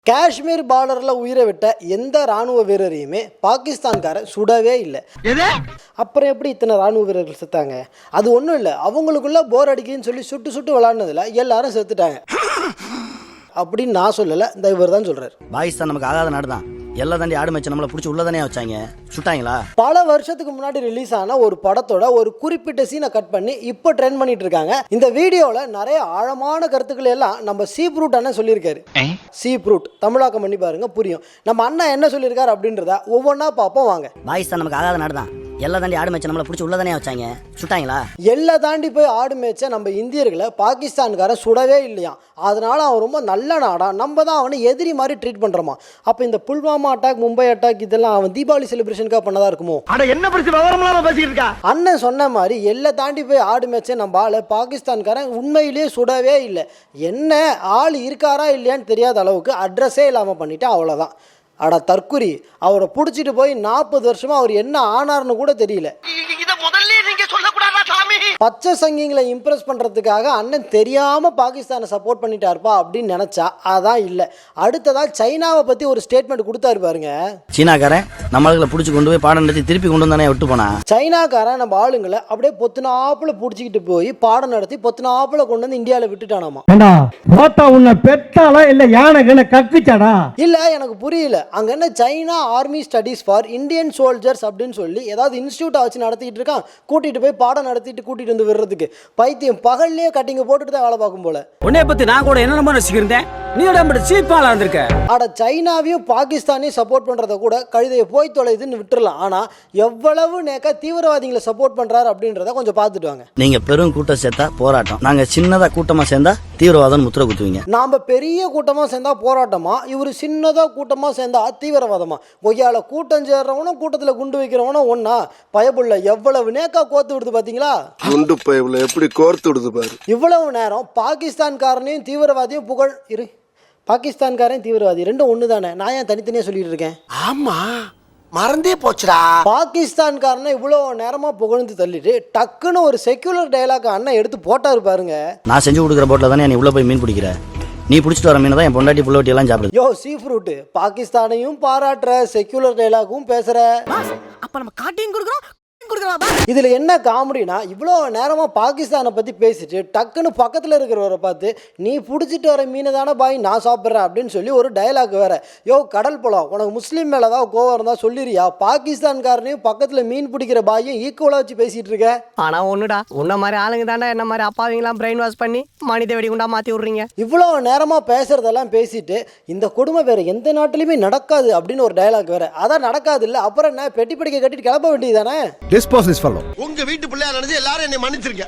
காஷ்மீர் பார்டரில் உயிரை விட்ட எந்த ராணுவ வீரரையுமே பாகிஸ்தான்கார சுடவே இல்லை. அப்புறம் எப்படி இத்தனை ராணுவ வீரர்கள் செத்தாங்க? அது ஒன்றும் இல்லை, அவங்களுக்குள்ள போர் அடிக்குன்னு சொல்லி சுட்டு சுட்டு விளாட்னதில் எல்லாரும் செத்துட்டாங்க அப்படின்னு நான் சொல்லலை, இந்த இவர் தான் சொல்கிறார். பாகிஸ்தான் நமக்கு ஆகாத நாடு தான். எல்லாம் தாண்டி ஆடு மேட்ச் நம்மளை பிடிச்சி உள்ளதானே வச்சாங்க, சுட்டாங்களா? பல வருஷத்துக்கு முன்னாடி ரிலீஸ் ஆன ஒரு படத்தோட ஒரு குறிப்பிட்ட சீனை கட் பண்ணி இப்போ ட்ரெண்ட் பண்ணிட்டு இருக்காங்க. இந்த வீடியோவில் நிறைய ஆழமான கருத்துக்கள் எல்லாம் நம்ம சீப்ரூட் அண்ணன் சொல்லியிருக்காரு. சீப்ரூட் தமிழாக்கம் பண்ணி பாருங்க, புரியும். நம்ம அண்ணன் என்ன சொல்லியிருக்காரு அப்படின்றத ஒவ்வொன்றா பார்ப்போம் வாங்க. பாகிஸ்தான் நமக்கு ஆகாத நாடு தான். எல்லாம் தாண்டி ஆடு மேட்ச் நம்மளை பிடிச்சி உள்ளதானே வச்சாங்க, சுட்டாங்களா? எல்லாம் தாண்டி போய் ஆடு மேட்சை நம்ம இந்தியர்களை பாகிஸ்தான்காரன் சுடவே இல்லையா, அதனால அவன் ரொம்ப நல்ல நாடா, நம்ம தான் அவனை எதிரி மாதிரி ட்ரீட் பண்றோமா. அப்போ இந்த புல்வாமா அட்டாக், மும்பை அட்டாக் இதெல்லாம் அவன் தீபாவளி செலிப்ரேஷனுக்காக பண்ணதா இருக்குமோ? அண்ணன் சொன்ன மாதிரி எல்லாம் தாண்டி போய் ஆடு மேட்சை நம்ம ஆளு பாகிஸ்தான்காரன் உண்மையிலேயே சுடவே இல்லை. என்ன ஆள் இருக்காரா இல்லையான்னு தெரியாத அளவுக்கு அட்ரஸே இல்லாமல் பண்ணிட்டு அவ்வளோதான். அட தற்குறி, அவரை பிடிச்சிட்டு போய் 40 வருஷமா அவர் என்ன ஆனார்னு கூட தெரியல. பச்சை சங்கிங்களை இம்ப்ரெஸ் பண்றதுக்காக அண்ணன் தெரியாம பாகிஸ்தானை சப்போர்ட் பண்ணிட்டாருப்பா அப்படின்னு நினைச்சா அதான் இல்லை. அடுத்ததா சைனாவை பத்தி ஒரு ஸ்டேட்மெண்ட் கொடுத்தாரு பாருங்க. சீனாக்காரன் நம்மளை பிடிச்சி கொண்டு போய் பாடம் நடத்தி திருப்பி கொண்டு வந்தானே விட்டு போனா. சைனாக்காரன் நம்ம ஆளுங்களை அப்படியே பொத்துனாப்புல பிடிச்சிக்கிட்டு போய் பாடம் நடத்தி பொத்துனாப்புல கொண்டு வந்து இந்தியாவில் விட்டுட்டானாமா. இல்ல எனக்கு புரியல, அங்க என்ன China army studies for Indian soldiers அப்படின்னு சொல்லி ஏதாவது இன்ஸ்டியூட்டை வச்சு நடத்திட்டு இருக்கான். கூட்டிட்டு போய் பாடம் நடத்திட்டு கூட்டிட்டு வந்து விடுறதுக்கு பைத்தியம் பகல்லையே கட்டிங்க போட்டுட்டு தான் வேலை பார்க்கும் போல. உன்னை பத்தி நான் கூட என்ன ரசிக்கிறேன், நீ சீப்பாளா இருந்திருக்க. அட சைனாவையும் பாகிஸ்தானையும் சப்போர்ட் பண்றத கூட கழுதையை போய் தொலைதுன்னு விட்டுறலாம். ஆனா எவ்வளவு நேக்க தீவிரவாதிகளை சப்போர்ட் பண்றாரு அப்படின்றத கொஞ்சம் பார்த்துட்டு வாங்க. நீங்க பெரும் கூட்டம் சேர்த்தா போராட்டம், நாங்க சின்னதா கூட்டமா சேர்ந்தா தீவிரவாதம் முத்திர குத்துவீங்க. நாம பெரிய கூட்டமா சேர்ந்தா போராட்டமா, இவரு சின்னதா கூட்டமா சேர்ந்தா தீவிரவாதமா? கொய்யால கூட்டம் சேர்றவனும் கூட்டத்துல குண்டு வைக்கிறவனும் ஒன்னா? பயப்புள்ள எவ்வளவு நேக்கா கோத்து விடுது பாத்தீங்களா? குண்டு பயப்புள்ள எப்படி கோர்த்து விடுது பாரு. இவ்வளவு நேரம் பாகிஸ்தான்காரனையும் தீவிரவாதியும் புகழ் இரு, பாகிஸ்தான்காரன் தீவிரவாதி ரெண்டும் ஒண்ணு தானே, நான் ஏன் தனித்தனியா சொல்லிட்டு இருக்கேன்? ஆமா, மறந்தே போச்சுடா. பாகிஸ்தான்காரனை இவ்வளவு நேரமா புகழ்ந்து தள்ளிட்டு டக்குன்னு ஒரு செக்யூலர் டயலாக் அண்ணன் எடுத்து போட்டாரு பாருங்க. நான் செஞ்சு கொடுக்குற போட்ல தானே நீ உள்ள போய் மீன் பிடிக்கிற, நீ பிடிச்சிட்டு வர மீன் தான் என் பொண்டாட்டி புள்ளவட்டி எல்லாம் சாப்பிடுது. யோ சீ ஃப்ரூட், பாகிஸ்தானையும் பாராட்டுற, செக்யூலர் டயலாகும் பேசுற, அப்ப நம்ம காட்டியும் கொடுக்குறோம். இதுல என்ன காமெடினா, இவ்வளோ நேரமா பாகிஸ்தானை பத்தி பேசிட்டு டக்குன்னு பக்கத்துல இருக்கிறவரை பார்த்து நீ பிடிச்சிட்டு வர மீனை தானே பாய் நான் சாப்பிட்றேன் அப்படின்னு சொல்லி ஒரு டயலாக் வேற. யோ கடல் போலாம், உனக்கு முஸ்லீம் மேலதான் கோவம் இருந்தா சொல்லிரியா, பாகிஸ்தான்காரனையும் பக்கத்துல மீன் பிடிக்கிற பாயும் ஈக்குவலா வச்சு பேசிட்டு இருக்க. ஆனா ஒண்ணுடா, உன்ன மாதிரி ஆளுங்க தாண்டா என்ன மாதிரி அப்பாவீங்களாம் பிரெயின் வாஷ் பண்ணி மனித வெடிகுண்டா மாத்தி விடுறீங்க. இவ்வளோ நேரமா பேசுறதெல்லாம் பேசிட்டு இந்த கொடுமை வேற எந்த நாட்டிலுமே நடக்காது அப்படின்னு ஒரு டயலாக் வேற. அதான் நடக்காது இல்ல, அப்புறம் என்ன பெட்டி படிக்க கட்டிட்டு கிளம்ப வேண்டியதானே. உங்க வீட்டு பிள்ளையா நினைச்சு எல்லாரும் என்னை மன்னிச்சிருக்க.